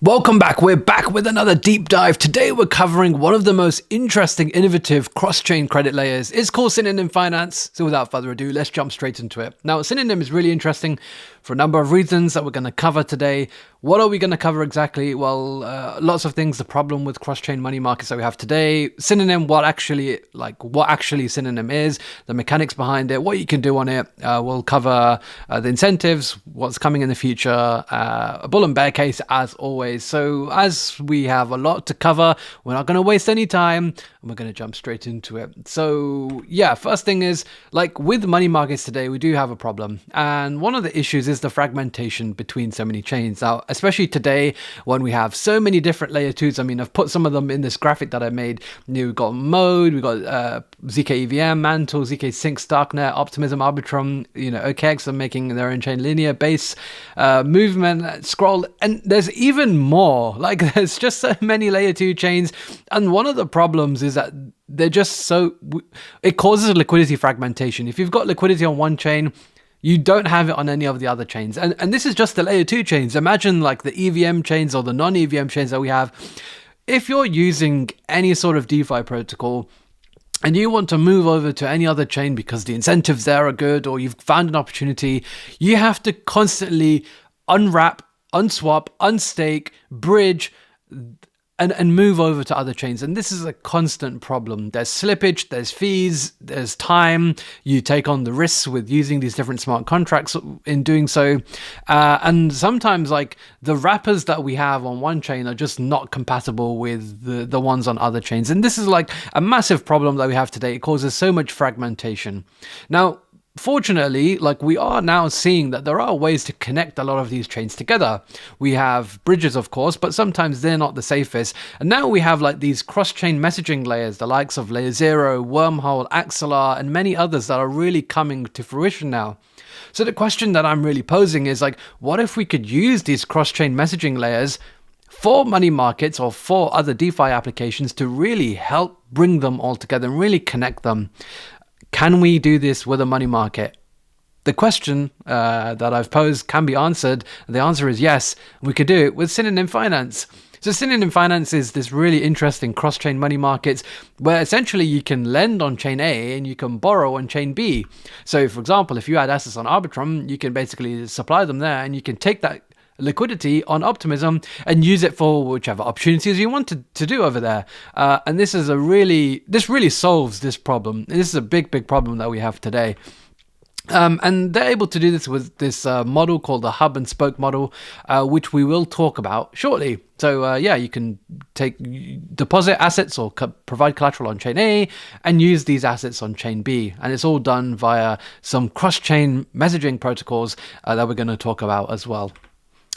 Welcome back. We're back with another deep dive. Today we're covering one of the most interesting, innovative cross-chain credit layers. It's called Synonym Finance. So without further ado, let's jump straight into it. Now, Synonym is really interesting for a number of reasons that we're going to cover today. What are we going to cover exactly? Well, lots of things. The problem with cross-chain money markets that we have today. Synonym, what actually Synonym is, the mechanics behind it, what you can do on it. We'll cover the incentives, what's coming in the future, a bull and bear case as always. So as we have a lot to cover, we're not going to waste any time and we're going to jump straight into it. So yeah, first thing is, like with money markets today, we do have a problem. And one of the issues is the fragmentation between so many chains. Now, especially today when we have so many different layer 2s. I mean, I've put some of them in this graphic that I made. We've got Mode, we've got ZK EVM, Mantle, ZK Sync, Starknet, Optimism, Arbitrum, OKX are making their own chain, Linear, Base, Movement, Scroll, and there's even more. Like, there's just so many layer 2 chains. And one of the problems is that they're just it causes liquidity fragmentation. If you've got liquidity on one chain, you don't have it on any of the other chains. And this is just the layer 2 chains. Imagine like the EVM chains or the non-EVM chains that we have. If you're using any sort of DeFi protocol and you want to move over to any other chain because the incentives there are good or you've found an opportunity, you have to constantly unwrap, unswap, unstake, bridge, and move over to other chains. And this is a constant problem. There's slippage, there's fees, there's time. You take on the risks with using these different smart contracts in doing so. And sometimes like the wrappers that we have on one chain are just not compatible with the ones on other chains. And this is like a massive problem that we have today. It causes so much fragmentation. Now, fortunately, like we are now seeing that there are ways to connect a lot of these chains together. We have bridges, of course, but sometimes they're not the safest. And now we have like these cross-chain messaging layers, the likes of Layer 0, Wormhole, Axelar, and many others that are really coming to fruition now. So the question that I'm really posing is like, what if we could use these cross-chain messaging layers for money markets or for other DeFi applications to really help bring them all together and really connect them? Can we do this with a money market? The question that I've posed can be answered. The answer is yes. We could do it with Synonym Finance. So Synonym Finance is this really interesting cross-chain money markets where essentially you can lend on chain A and you can borrow on chain B. So for example, if you had assets on Arbitrum, you can basically supply them there and you can take that liquidity on Optimism and use it for whichever opportunities you want to do over there. And this really solves this problem. This is a big problem that we have today. And they're able to do this with this model called the hub and spoke model, which we will talk about shortly. So you can deposit assets or provide collateral on chain A and use these assets on chain B. And it's all done via some cross-chain messaging protocols that we're going to talk about as well.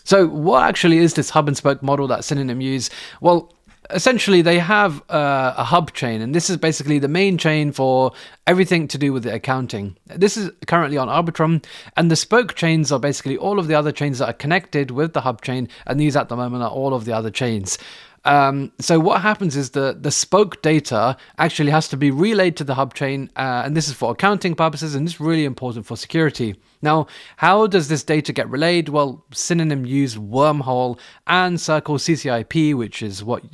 So what actually is this hub and spoke model that Synonym use? Well, essentially they have a hub chain, and this is basically the main chain for everything to do with the accounting. This is currently on Arbitrum, and the spoke chains are basically all of the other chains that are connected with the hub chain, and these at the moment are all of the other chains. So what happens is the spoke data actually has to be relayed to the hub chain, and this is for accounting purposes, and this is really important for security. Now, how does this data get relayed? Well, Synonym use Wormhole and Circle CCIP, which is what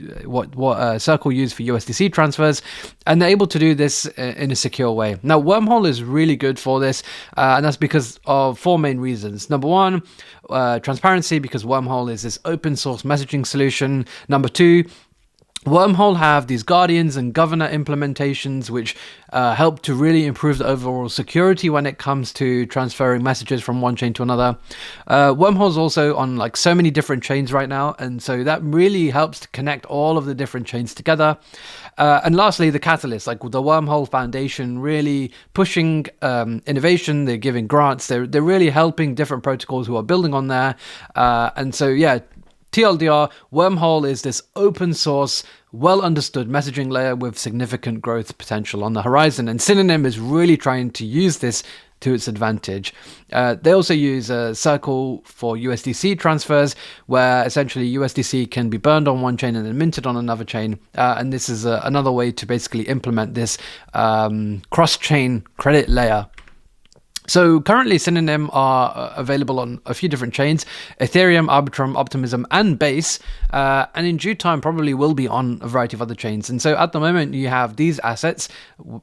Circle use for USDC transfers, and they're able to do this in a secure way. Now, Wormhole is really good for this, and that's because of 4 main reasons. Number 1, transparency, because Wormhole is this open source messaging solution. Number 2, Wormhole have these guardians and governor implementations which help to really improve the overall security when it comes to transferring messages from one chain to another. Wormhole's also on like so many different chains right now, and so that really helps to connect all of the different chains together. And lastly, the catalyst, like the Wormhole Foundation, really pushing innovation. They're giving grants. They're really helping different protocols who are building on there. And so yeah, TLDR, Wormhole is this open source, well understood messaging layer with significant growth potential on the horizon. And Synonym is really trying to use this to its advantage. They also use Circle for USDC transfers, where essentially USDC can be burned on one chain and then minted on another chain. And this is another way to basically implement this cross-chain credit layer. So currently Synonym are available on a few different chains: Ethereum, Arbitrum, Optimism, and Base, and in due time probably will be on a variety of other chains. And so at the moment you have these assets,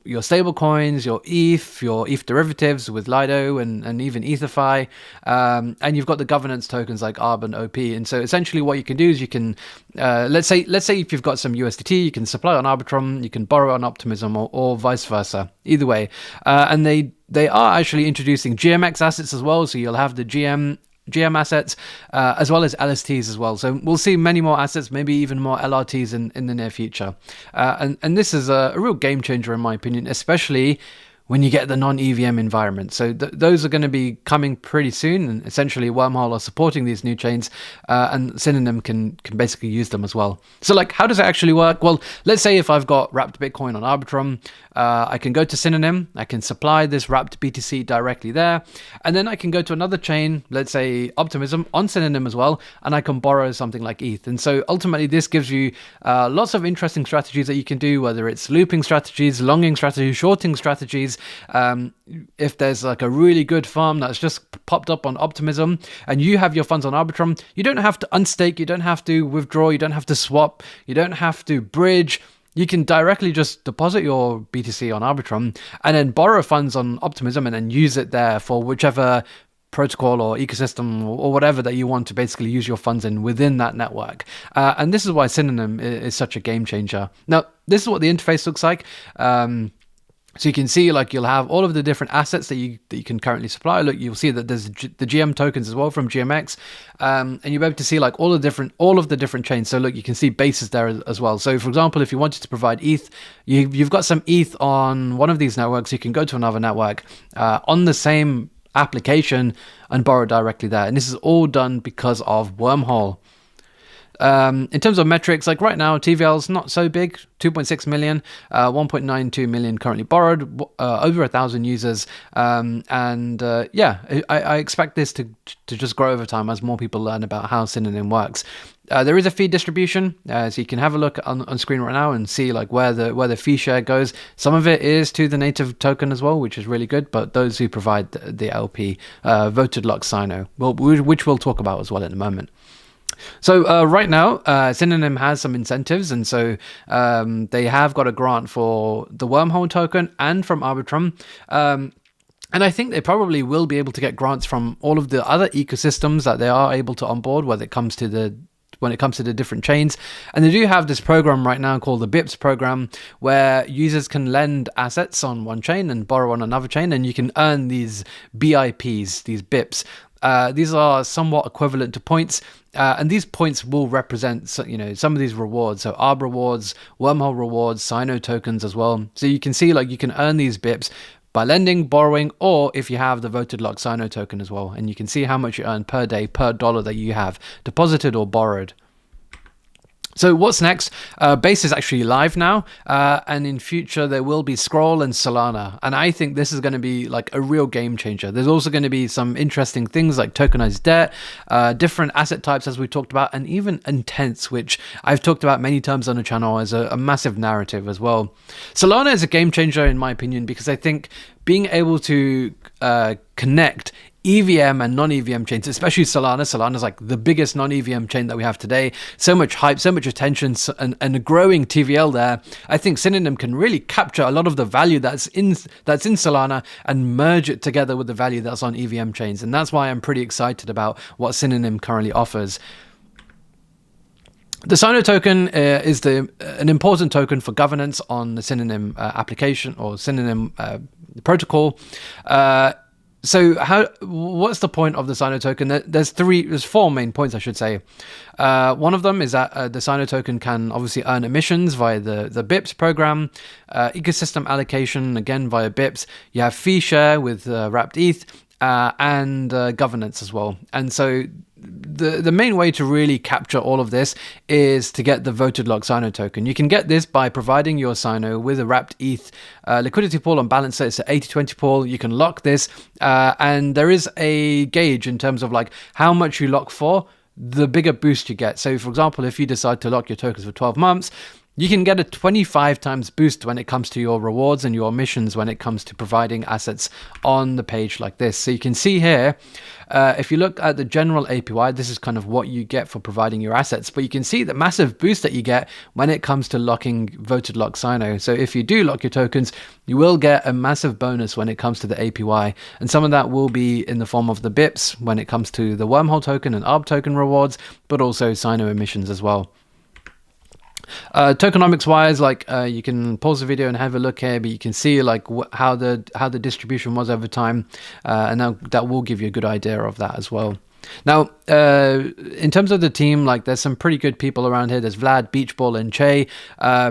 your stable coins, your ETH derivatives with Lido and even ETHA.fi, and you've got the governance tokens like ARB and OP. And so essentially what you can do is you can, let's say if you've got some USDT, you can supply on Arbitrum, you can borrow on Optimism, or vice versa. Either way, and they are actually introducing GMX assets as well, so you'll have the GM assets as well as LSTs as well. So we'll see many more assets, maybe even more LRTs in the near future. And this is a real game changer in my opinion, especially when you get the non-EVM environment. So those are going to be coming pretty soon, and essentially Wormhole are supporting these new chains, and Synonym can basically use them as well. So like, how does it actually work? Well, let's say if I've got wrapped Bitcoin on Arbitrum, I can go to Synonym, I can supply this wrapped BTC directly there, and then I can go to another chain, let's say Optimism, on Synonym as well, and I can borrow something like ETH. And so ultimately this gives you lots of interesting strategies that you can do, whether it's looping strategies, longing strategies, shorting strategies. If there's like a really good farm that's just popped up on Optimism and you have your funds on Arbitrum, you don't have to unstake, you don't have to withdraw, you don't have to swap, you don't have to bridge. You can directly just deposit your BTC on Arbitrum and then borrow funds on Optimism and then use it there for whichever protocol or ecosystem or whatever that you want to basically use your funds in within that network. And this is why Synonym is such a game changer. Now, this is what the interface looks like. So you can see, like, you'll have all of the different assets that you can currently supply. Look, you'll see that there's the GM tokens as well from GMX, and you'll be able to see like all of the different chains. So look, you can see bases there as well. So for example, if you wanted to provide ETH, you've got some ETH on one of these networks, you can go to another network on the same application and borrow directly there. And this is all done because of Wormhole. In terms of metrics, like right now, TVL is not so big, 2.6 million, 1.92 million currently borrowed, over 1,000 users. Yeah, I expect this to just grow over time as more people learn about how Synonym works. There is a fee distribution, so you can have a look on screen right now and see like where the fee share goes. Some of it is to the native token as well, which is really good, but those who provide the LP, voted lock Sino, which we'll talk about as well in a moment. So right now, Synonym has some incentives, and so they have got a grant for the Wormhole token and from Arbitrum. And I think they probably will be able to get grants from all of the other ecosystems that they are able to onboard when it comes to the different chains. And they do have this program right now called the BIPs program, where users can lend assets on one chain and borrow on another chain, and you can earn these BIPs, these BIPs. These are somewhat equivalent to points, and these points will represent, some of these rewards. So ARB rewards, Wormhole rewards, Sino tokens as well. So you can see like you can earn these BIPs by lending, borrowing, or if you have the voted lock Sino token as well. And you can see how much you earn per day per dollar that you have deposited or borrowed. So what's next? Base is actually live now, and in future there will be Scroll and Solana, and I think this is going to be like a real game changer. There's also going to be some interesting things like tokenized debt, different asset types as we talked about, and even intents, which I've talked about many times on the channel as a massive narrative as well. Solana is a game changer in my opinion, because I think being able to connect EVM and non-EVM chains, especially Solana is like the biggest non-EVM chain that we have today. So much hype, so much attention, and a growing TVL there. I think Synonym can really capture a lot of the value that's in Solana and merge it together with the value that's on EVM chains. And that's why I'm pretty excited about what Synonym currently offers. The Sono Token is an important token for governance on the Synonym application or Synonym protocol. So what's the point of the Sono Token? There's four main points, I should say. One of them is that the Sono Token can obviously earn emissions via the BIPs program, ecosystem allocation, again via BIPs. You have fee share with wrapped ETH, and governance as well. And so the main way to really capture all of this is to get the voted lock Sino token. You can get this by providing your Sino with a wrapped ETH liquidity pool on balance. It's an 80-20 pool. You can lock this, and there is a gauge in terms of like how much you lock for, the bigger boost you get. So for example, if you decide to lock your tokens for 12 months, you can get a 25 times boost when it comes to your rewards and your missions when it comes to providing assets on the page like this. So you can see here, if you look at the general APY, this is kind of what you get for providing your assets, but you can see the massive boost that you get when it comes to locking voted lock Sino. So if you do lock your tokens, you will get a massive bonus when it comes to the APY, and some of that will be in the form of the BIPs when it comes to the wormhole token and ARB token rewards, but also Sino emissions as well. Tokenomics wise, like you can pause the video and have a look here, but you can see like how the distribution was over time, and that will give you a good idea of that as well. Now, in terms of the team, like there's some pretty good people around here. There's Vlad, Beachball, and Che.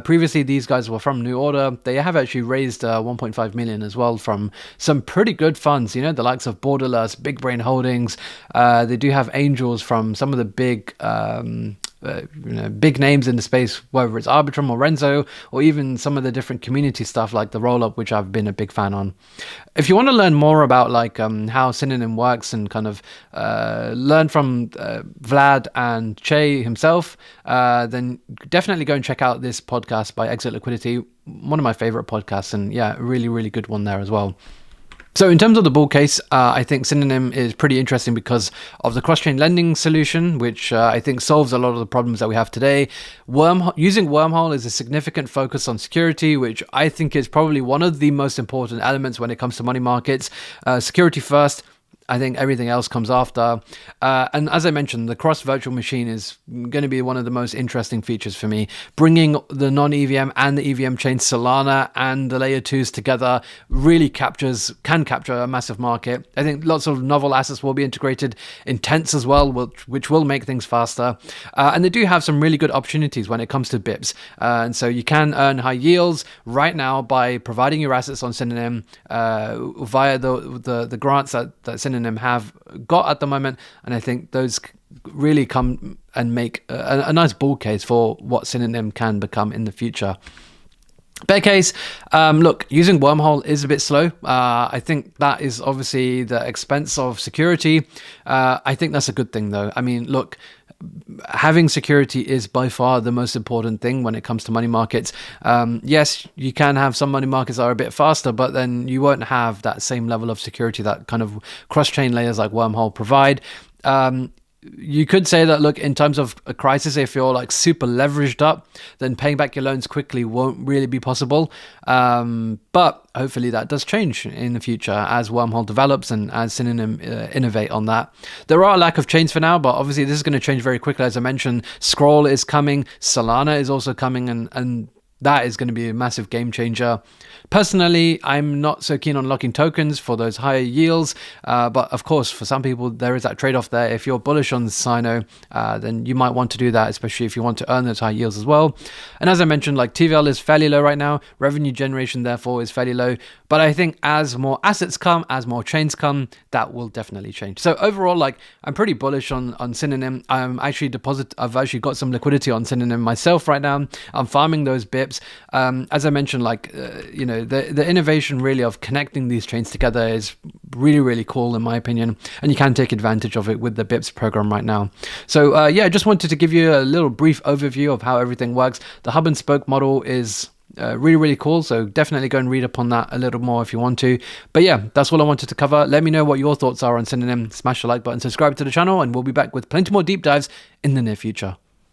Previously, these guys were from New Order. They have actually raised 1.5 million as well from some pretty good funds, you know, the likes of Borderless, Big Brain Holdings. They do have angels from some of the big big names in the space, whether it's Arbitrum or Renzo, or even some of the different community stuff like the Rollup, which I've been a big fan on. If you want to learn more about like how Synonym works and kind of learn from Vlad and Che himself, then definitely go and check out this podcast by Exit Liquidity, one of my favorite podcasts, and yeah, really, really good one there as well. So in terms of the bull case, I think Synonym is pretty interesting because of the cross-chain lending solution, which I think solves a lot of the problems that we have today. Using Wormhole is a significant focus on security, which I think is probably one of the most important elements when it comes to money markets. Security first. I think everything else comes after. And as I mentioned, the cross virtual machine is going to be one of the most interesting features for me. Bringing the non-EVM and the EVM chain Solana and the layer 2s together really can capture a massive market. I think lots of novel assets will be integrated, intents as well, which will make things faster. And they do have some really good opportunities when it comes to BIPs. And so you can earn high yields right now by providing your assets on Synonym via the grants that Synonym have got at the moment, and I think those really come and make a nice bull case for what Synonym can become in the future. Bear case, look, using Wormhole is a bit slow. I think that is obviously the expense of security. I think that's a good thing though. I mean, look, having security is by far the most important thing when it comes to money markets. Yes, you can have some money markets that are a bit faster, but then you won't have that same level of security that kind of cross-chain layers like Wormhole provide. You could say that, look, in terms of a crisis, if you're like super leveraged up, then paying back your loans quickly won't really be possible. But hopefully that does change in the future as Wormhole develops and as Synonym innovate on that. There are a lack of chains for now, but obviously this is going to change very quickly. As I mentioned, Scroll is coming, Solana is also coming, and that is going to be a massive game changer. Personally, I'm not so keen on locking tokens for those higher yields, but of course, for some people, there is that trade-off there. If you're bullish on Sino, then you might want to do that, especially if you want to earn those high yields as well. And as I mentioned, like TVL is fairly low right now. Revenue generation, therefore, is fairly low. But I think as more assets come, as more chains come, that will definitely change. So overall, like I'm pretty bullish on Synonym. I've actually got some liquidity on Synonym myself right now. I'm farming those BIPs. As I mentioned, like the innovation really of connecting these chains together is really, really cool in my opinion, and you can take advantage of it with the BIPs program right now. So yeah, I just wanted to give you a little brief overview of how everything works. The hub and spoke model is really, really cool, so definitely go and read up on that a little more if you want to. But yeah, that's all I wanted to cover. Let me know what your thoughts are on Synonym. Smash the like button, subscribe to the channel, and we'll be back with plenty more deep dives in the near future.